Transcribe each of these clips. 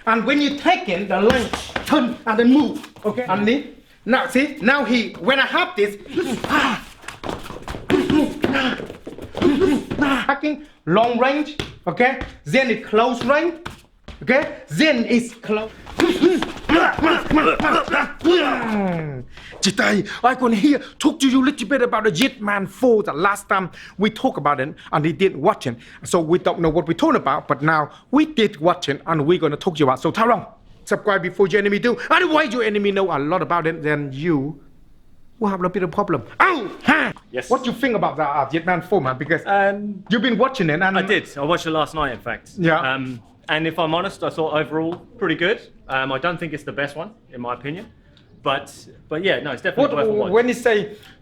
And when you take in the leg, turn and then move. Okay. And then, now see, now when I have this, attacking long range, okay. Then it's close range, okay. Then it's close. Today, I can hear talk to you a little bit about the Jet Man 4. The last time we talked about it and they didn't watch it, so we don't know what we're talking about. But now we did watch it and we're gonna talk to you about. So Tyrone, subscribe before your enemy do. Otherwise, your enemy know a lot about it. Then you will have a bit of problem. Oh, huh. Yes. What do you think about the Jet Man 4, man? Because you've been watching it. And I did. I watched it last night, in fact. Yeah. And if I'm honest, I thought overall pretty good. I don't think it's the best one, in my opinion. But yeah, no, it's definitely worth a watch.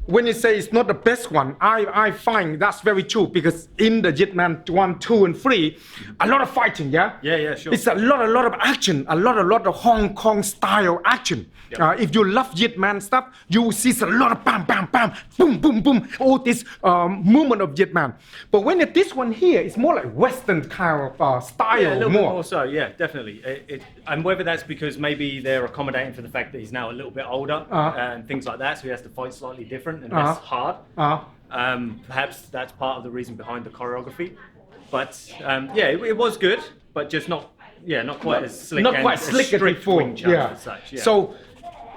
When you say it's not the best one, I find that's very true because in the Jetman 1, 2, and 3, a lot of fighting, yeah? Yeah, sure. It's a lot of action, a lot of Hong Kong style action. Yep. If you love Jetman stuff, you will see a lot of bam, bam, bam, boom, boom, boom, all this movement of Jetman. But when this one here, it's more like Western kind of style. Yeah, a little bit more so, yeah, definitely. And whether that's because maybe they're accommodating for the fact that he's now a little bit older and things like that, so he has to fight slightly different and less hard. Perhaps that's part of the reason behind the choreography. But yeah, it was good, but just not quite as slick. Not quite slick as before. Wing Chun as such, yeah. So,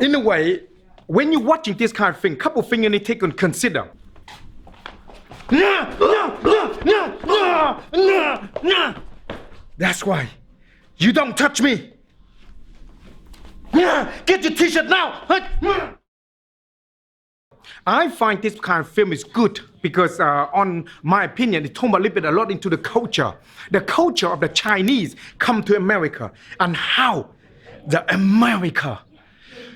in a way, when you're watching this kind of thing, couple of things you need to take and consider. That's why you don't touch me. Get your t-shirt now. I find this kind of film is good because, on my opinion, it talks a little bit a lot into the culture of the Chinese come to America and how the America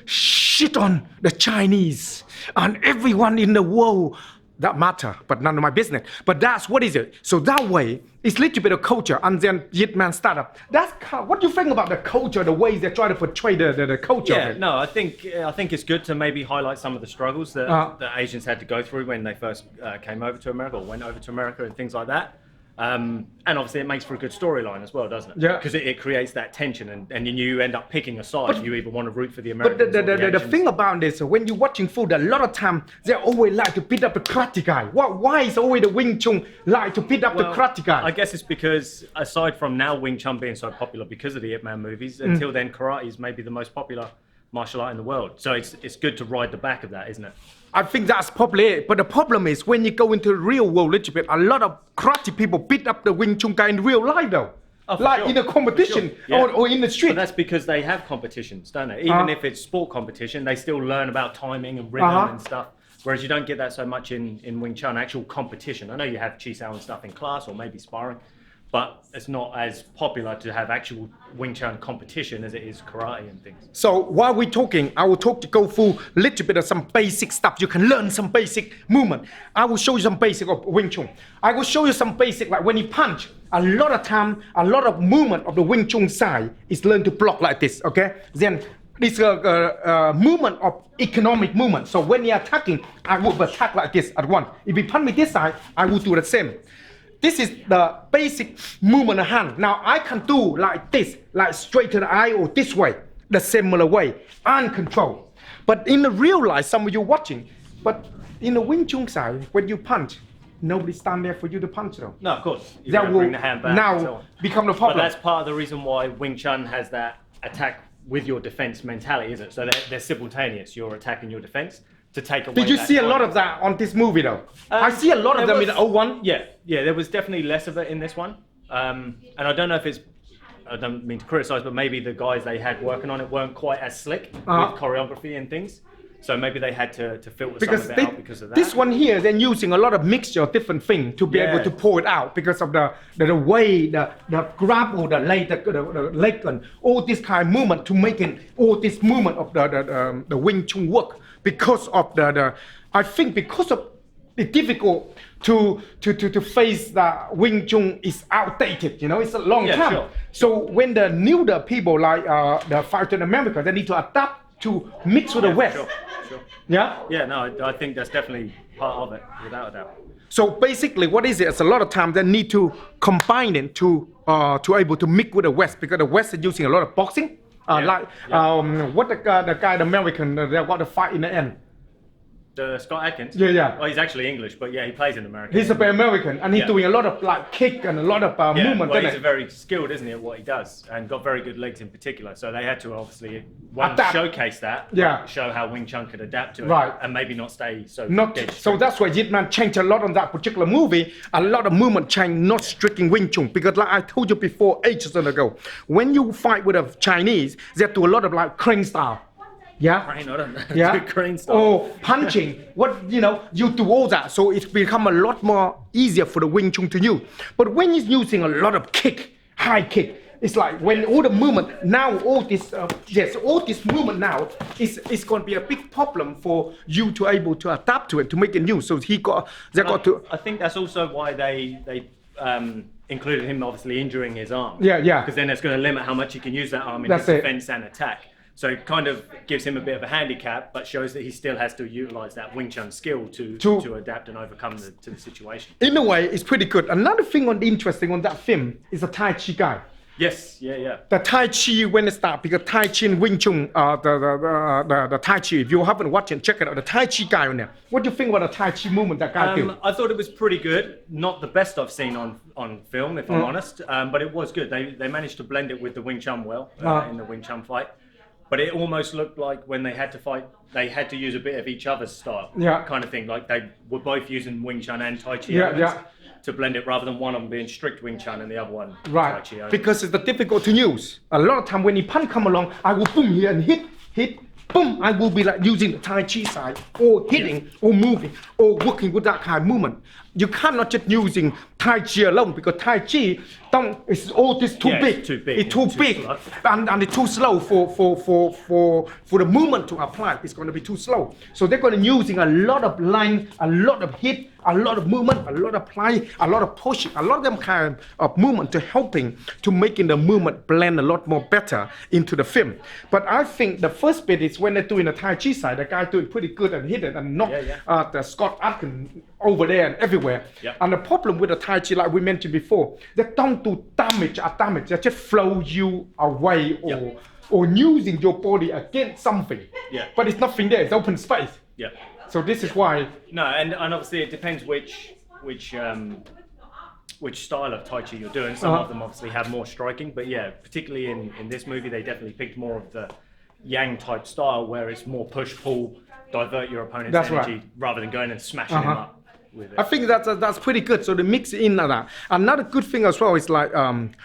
shit on the Chinese and everyone in the world that matter, but none of my business. But that's what is it. So that way, it's a little bit of culture and then Yitman startup. That's what do you think about the culture, the ways they try to portray the culture? Yeah, no, I think it's good to maybe highlight some of the struggles that Asians had to go through when they first came over to America or went over to America and things like that. And obviously it makes for a good storyline as well, doesn't it? Yeah. Because it creates that tension and you end up picking a side. You either want to root for the Americans But the thing about this, when you're watching food, a lot of time they always like to beat up the karate guy. Why is always the Wing Chun like to beat up the karate guy? I guess it's because aside from now Wing Chun being so popular because of the Ip Man movies, until then karate is maybe the most popular martial art in the world. So it's good to ride the back of that, isn't it? I think that's probably it. But the problem is when you go into the real world a little bit, a lot of karate people beat up the Wing Chun guy in real life though. Oh, like sure. in a competition or in the street. But that's because they have competitions, don't they? Even if it's sport competition, they still learn about timing and rhythm and stuff. Whereas you don't get that so much in Wing Chun, actual competition. I know you have Chi Sao and stuff in class or maybe sparring, but it's not as popular to have actual Wing Chun competition as it is karate and things. So while we're talking, I will go through a little bit of some basic stuff. You can learn some basic movement. I will show you some basic of Wing Chun. I will show you some basic, like when you punch, a lot of time, a lot of movement of the Wing Chun side is learn to block like this, okay? Then this movement of economic movement. So when you're attacking, I will attack like this at once. If you punch me this side, I will do the same. This is the basic movement of hand. Now I can do like this, like straight to the eye or this way, the similar way, uncontrolled. But in the real life, some of you watching, but in the Wing Chun side, when you punch, nobody stand there for you to punch though. No, of course. You that will bring the hand back now and so on. Become the problem. But that's part of the reason why Wing Chun has that attack with your defense mentality, isn't it? So they're simultaneous. You're attacking your defense to take away. Did you see a lot time. of that on this movie though? I see a lot of them in the 01. Yeah, there was definitely less of it in this one. And I don't know if it's, I don't mean to criticize, but maybe the guys they had working on it weren't quite as slick with choreography and things. So maybe they had to filter some of it out because of that. This one here, they're using a lot of mixture of different things to be able to pull it out because of the way, the grapple, the leg and all this kind of movement to make it, all this movement of the Wing Chun work because of I think because of it's difficult to face the Wing Chun is outdated, it's a long time. Sure. So when the newer people like the fighter in America, they need to adapt to mix with the West. Sure. Yeah? Yeah, no, I think that's definitely part of it, without a doubt. So basically, what is it? It's a lot of time they need to combine it to able to mix with the West because the West is using a lot of boxing. What the guy, the American, they got the fight in the end. Scott Adkins? Yeah. Well, he's actually English, but yeah, he plays in America. He's a American, and he's doing a lot of like kick and a lot of movement. Well, he's very skilled, isn't he, at what he does, and got very good legs in particular. So they had to obviously showcase that, show how Wing Chun could adapt to it, and maybe not stay so. So that's why Yip Man changed a lot on that particular movie. A lot of movement changed, not strictly Wing Chun, because like I told you before, ages ago, when you fight with a Chinese, they do a lot of like crane style. Yeah. Crane, I don't know. Yeah. Crane style. Or punching. You do all that, so it's become a lot more easier for the Wing Chun to use. But when he's using a lot of kick, high kick, it's like when all the movement now, all this movement now is going to be a big problem for you to able to adapt to it to make it new. So I think that's also why they included him obviously injuring his arm. Yeah. Because then it's going to limit how much he can use that arm in his defense and attack. So it kind of gives him a bit of a handicap, but shows that he still has to utilize that Wing Chun skill to adapt and overcome the situation. In a way, it's pretty good. Another thing interesting on that film is the Tai Chi guy. Yes, yeah. The Tai Chi when it starts, because Tai Chi and Wing Chun, the Tai Chi, if you haven't watched it, check it out, the Tai Chi guy on there. What do you think about the Tai Chi movement that guy did? I thought it was pretty good. Not the best I've seen on film, if I'm honest, but it was good. They managed to blend it with the Wing Chun well in the Wing Chun fight. But it almost looked like when they had to fight, they had to use a bit of each other's style, kind of thing. Like they were both using Wing Chun and Tai Chi elements to blend it, rather than one of them being strict Wing Chun and the other one Tai Chi. Because it's difficult to use. A lot of time when the punch come along, I will boom here and hit, boom. I will be like using the Tai Chi side, or hitting, or moving, or working with that kind of movement. You cannot just using Tai Chi alone, because Tai Chi it's all this too big. It's too big. It's too big, and it's too slow for the movement to apply. It's going to be too slow. So they're going to using a lot of line, a lot of hit, a lot of movement, a lot of play, a lot of pushing, a lot of them kind of movement to helping to making the movement blend a lot more better into the film. But I think the first bit is when they're doing the Tai Chi side, the guy doing pretty good and hit it and knock the Scott Adkins over there and everywhere. And the problem with the Tai Chi, like we mentioned before, they don't do damage. They just flow you away or using your body against something. But it's nothing there. It's open space. So this is why. No, and obviously it depends which style of Tai Chi you're doing. Some of them obviously have more striking, but particularly in this movie, they definitely picked more of the Yang type style, where it's more push pull, divert your opponent's energy rather than going and smashing him up. I think that's pretty good. So they mix in that. Another good thing as well is like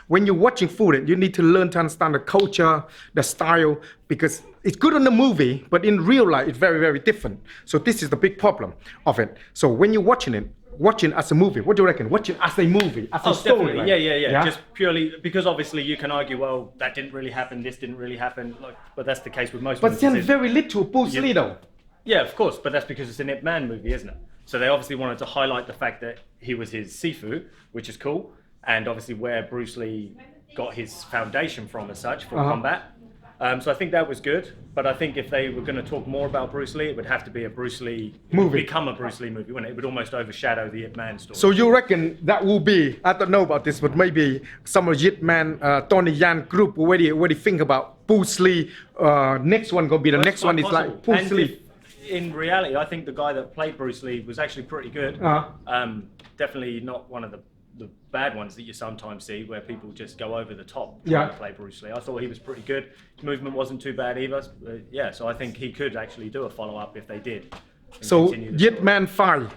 when you're watching food, you need to learn to understand the culture, the style, because it's good on the movie, but in real life it's very, very different. So this is the big problem of it. So when you're watching as a movie, what do you reckon? Watching as a movie, as a story. Definitely. Yeah. Just purely because obviously you can argue, well, that didn't really happen, this didn't really happen, but that's the case with most movies. But then very little Bruce Lee though. Yeah, of course, but that's because it's an Ip Man movie, isn't it? So they obviously wanted to highlight the fact that he was his Sifu, which is cool, and obviously where Bruce Lee got his foundation from as such for combat. So I think that was good, but I think if they were going to talk more about Bruce Lee, it would have to be a Bruce Lee movie, become a BruceLee movie, wouldn't it? It would almost overshadow the Ip Man story. So you reckon that will be, I don't know about this, but maybe some of Ip Man, Donnie Yan group already think about Bruce Lee, next one going to be the next one is like Bruce Lee. In reality, I think the guy that played Bruce Lee was actually pretty good. Definitely not one of the bad ones that you sometimes see where people just go over the top trying to play Bruce Lee. I thought he was pretty good. His movement wasn't too bad either. So I think he could actually do a follow-up if they did. So Ip Man 5.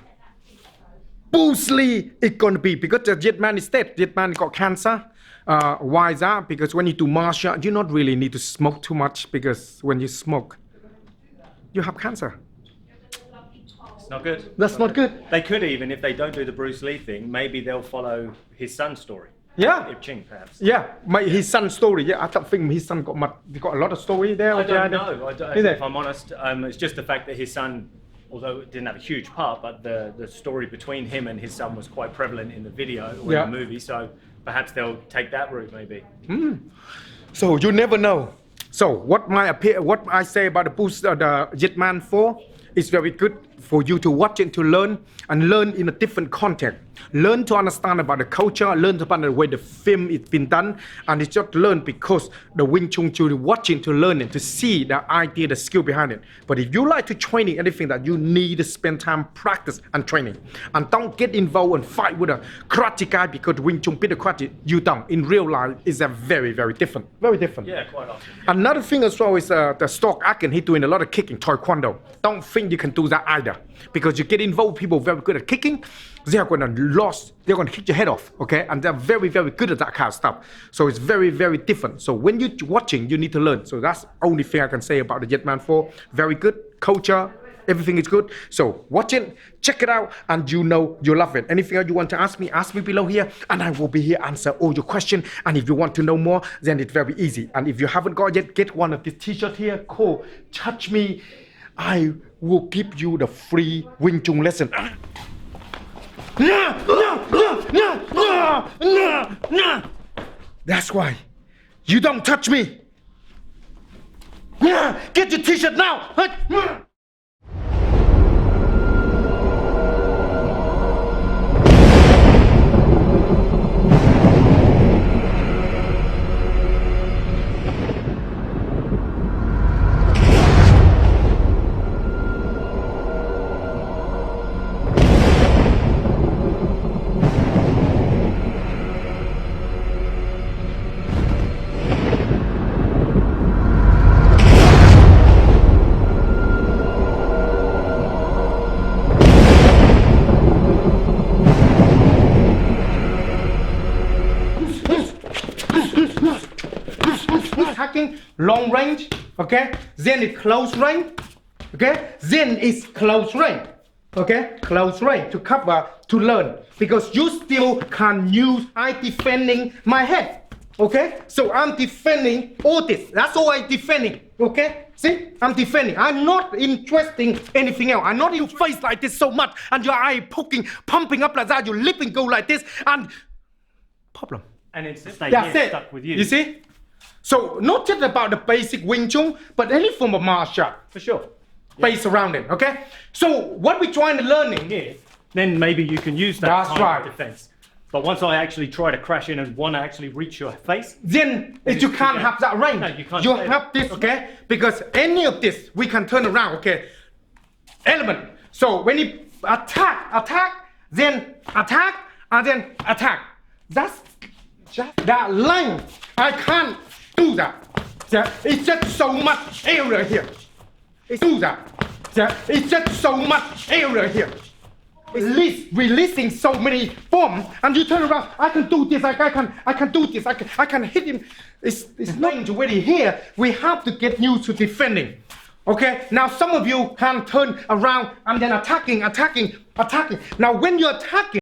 Bruce Lee is going to be, because the Ip Man is dead. Ip Man got cancer. Why is that? Because when you do martial art, you not really need to smoke too much, because when you smoke, you have cancer. It's not good. That's not good. They could even, if they don't do the Bruce Lee thing, maybe they'll follow his son's story. Ip Ching, perhaps. His son's story. I don't think his son got a lot of story there. I don't know. If I'm honest, it's just the fact that his son, although it didn't have a huge part, but the story between him and his son was quite prevalent in the video or in the movie. So perhaps they'll take that route, maybe. So you never know. So what I say about the Ip Man 4 it's very good for you to watch it, to learn, and learn in a different context. Learn to understand about the culture, learn about the way the film is been done, and it's just learn because the Wing Chun to watching, to learn it, to see the idea, the skill behind it. But if you like to training anything that you need to spend time practice and training, and don't get involved and fight with a karate guy because Wing Chun beat the karate, you don't. In real life, it's a very, very different. Very different. Yeah, quite often. Another thing as well is the stock Akin, he doing a lot of kicking, taekwondo. Don't think you can do that either. Because you get involved with people very good at kicking, they're gonna they're gonna kick your head off, okay? And they're very, very good at that kind of stuff. So it's very, very different. So when you're watching, you need to learn. So that's the only thing I can say about the Jetman 4. Very good, culture, everything is good. So watch it, check it out, and you know you love it. Anything else you want to ask me below here, and I will be here answer all your questions. And if you want to know more, then it's very easy. And if you haven't got yet, get one of these t-shirts here, cool, touch me. I will give you the free Wing Chun lesson. That's why you don't touch me. Get your t-shirt now. Hacking long range, okay? Then it's close range, okay? Then it's close range, okay? Close range to cover, to learn, because you still can use. I defending my head, okay? So I'm defending all this. That's all I'm defending, okay? See, I'm defending. I'm not interested in anything else. I'm not in face like this so much, and your eye poking, pumping up like that. Your lip and go like this, and problem. And it's stay That's here, it. stuck with you. You see? So not just about the basic Wing Chun, but any form of martial art, for sure. Based around it, okay? So what we're trying to learn in here, then maybe you can use that That's kind right. of defense. But once I actually try to crash in and want to actually reach your face, then you can't have that range. No, you can't. You have this, okay? Because any of this, we can turn around, okay? Element. So when you attack, then attack, and then attack. That's just that line. I can't do that. Yeah, it's just so much area here. It's do that. Yeah, it's just so much area here. It's releasing so many forms, and you turn around. I can do this. I can do this. I can hit him. It's not already here. We have to get used to defending. Okay. Now some of you can turn around and then attacking. Now when you're attacking.